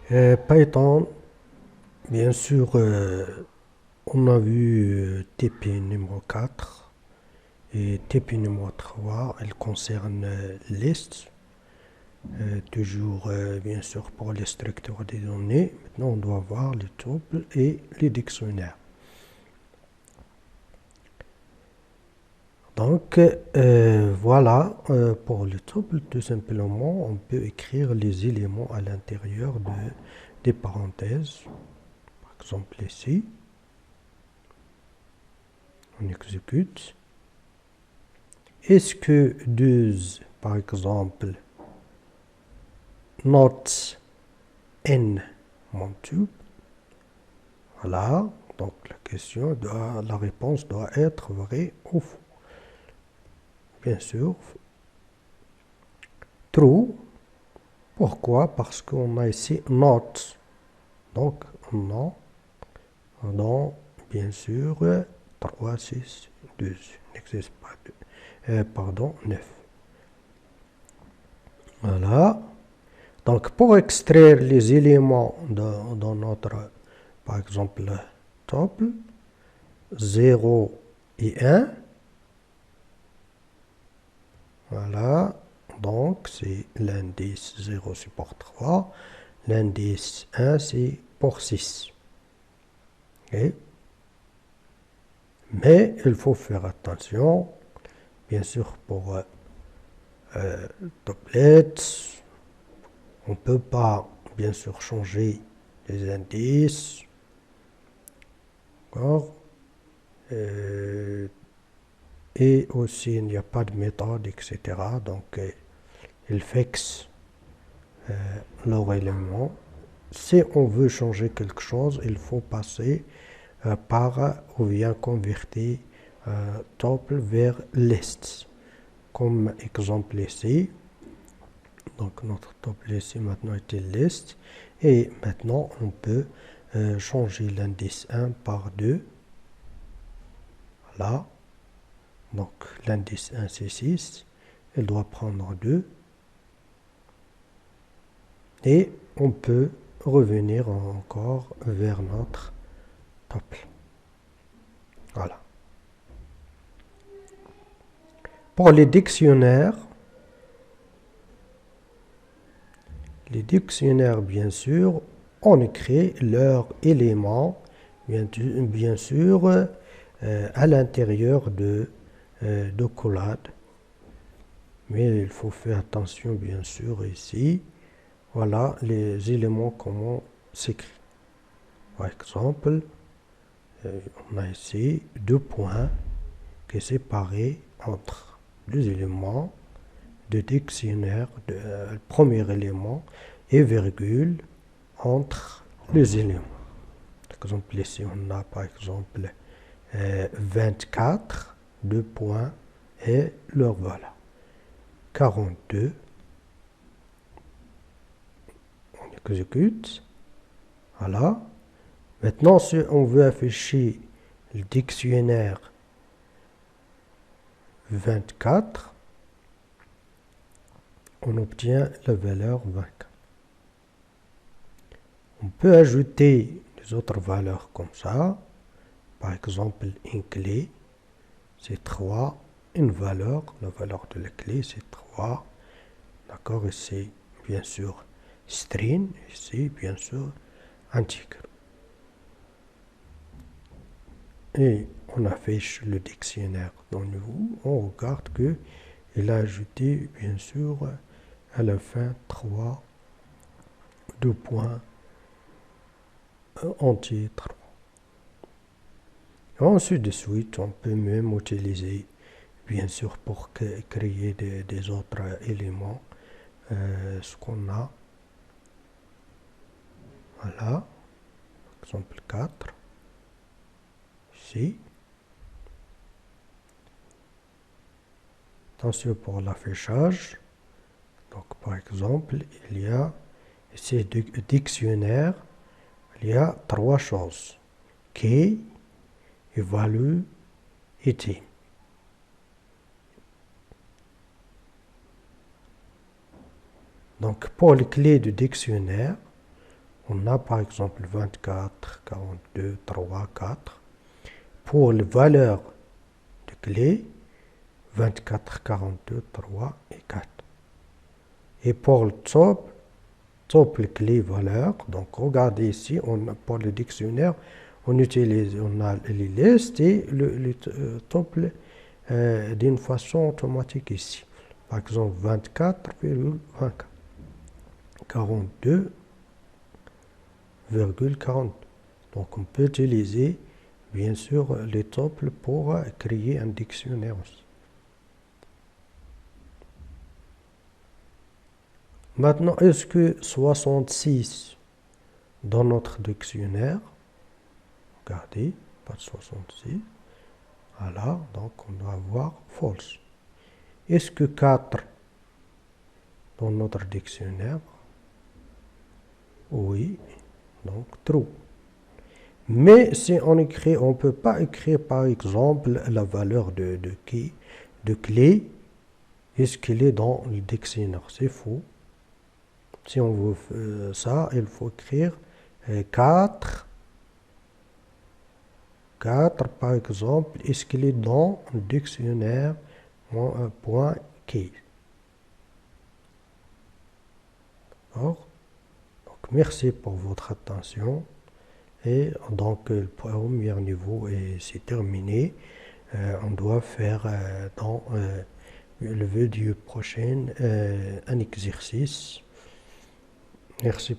Python, bien sûr, on a vu TP numéro 4 et TP numéro 3. Elle concerne list, toujours bien sûr pour les structures des données. Maintenant, on doit voir les tuples et les dictionnaires. Donc, voilà, pour le tuple, tout simplement, on peut écrire les éléments à l'intérieur des parenthèses. Par exemple, ici, on exécute. Est-ce que 2, par exemple, not n mon tuple? Voilà, donc la réponse doit être vraie ou faux. Bien sûr, true. Pourquoi? Parce qu'on a ici not. Donc, non, non, bien sûr, 3, 6, 2 n'existe pas. Pardon, 9. Voilà. Donc, pour extraire les éléments dans notre, par exemple, tuple, 0 et 1, voilà. Donc, c'est l'indice 0, c'est pour 3. L'indice 1, c'est pour 6. Okay. Mais il faut faire attention, bien sûr, pour doublette. On ne peut pas, bien sûr, changer les indices. D'accord. Et aussi, il n'y a pas de méthode, etc. Donc, il fixe leur élément. Si on veut changer quelque chose, il faut passer par ou bien convertir tuple vers list. Comme exemple ici. Donc notre tuple ici maintenant était list. Et maintenant on peut changer l'indice 1 par 2. Voilà. Donc l'indice 1 c'est 6. Il doit prendre 2. Et on peut revenir encore vers notre tuple. Voilà. Pour les dictionnaires, bien sûr, on écrit leurs éléments, bien sûr, à l'intérieur de collades. Mais il faut faire attention, bien sûr, ici. Voilà les éléments, comment s'écrit. Par exemple, on a ici 2 points qui sont séparés entre deux éléments de dictionnaire, le premier élément, et virgule entre les éléments. Par exemple, ici, on a par exemple 24, 2 points, et leur voilà. 42, on exécute. Voilà. Maintenant, si on veut afficher le dictionnaire 24, on obtient la valeur 24. On peut ajouter des autres valeurs comme ça. Par exemple, une clé, c'est 3. Une valeur, la valeur de la clé, c'est 3. D'accord, ici, bien sûr, string, ici, bien sûr, intègre. Et on affiche le dictionnaire dans nous. On regarde qu'il a ajouté, bien sûr, à la fin 3, 2 points, entier 3. Ensuite de suite, on peut même utiliser, bien sûr, pour créer des autres éléments, ce qu'on a. Voilà, exemple 4, ici. Attention pour l'affichage. Donc, par exemple, il y a ici dictionnaire, il y a 3 choses. Key, value et team. Donc, pour les clés du dictionnaire, On a par exemple 24, 42, 3, 4. Pour les valeurs de clé, 24, 42, 3 et 4. Et pour le top les clés valeurs, donc regardez ici, pour le dictionnaire, on a les listes et le top d'une façon automatique ici. Par exemple, 24,24, 42,40. Donc on peut utiliser bien sûr les tuples pour créer un dictionnaire aussi. Maintenant, est-ce que 66 dans notre dictionnaire, regardez, pas de 66, voilà, donc on doit avoir false. Est-ce que 4 dans notre dictionnaire, oui, donc true. Mais si on écrit, on ne peut pas écrire par exemple la valeur de clé, est-ce qu'elle est dans le dictionnaire? C'est faux. Si on veut ça, il faut écrire 4. 4 par exemple, est-ce qu'il est dans le dictionnaire point key. D'accord? Donc merci pour votre attention. Et donc le premier niveau c'est terminé. On doit faire dans le vidéo prochaine un exercice. Merci.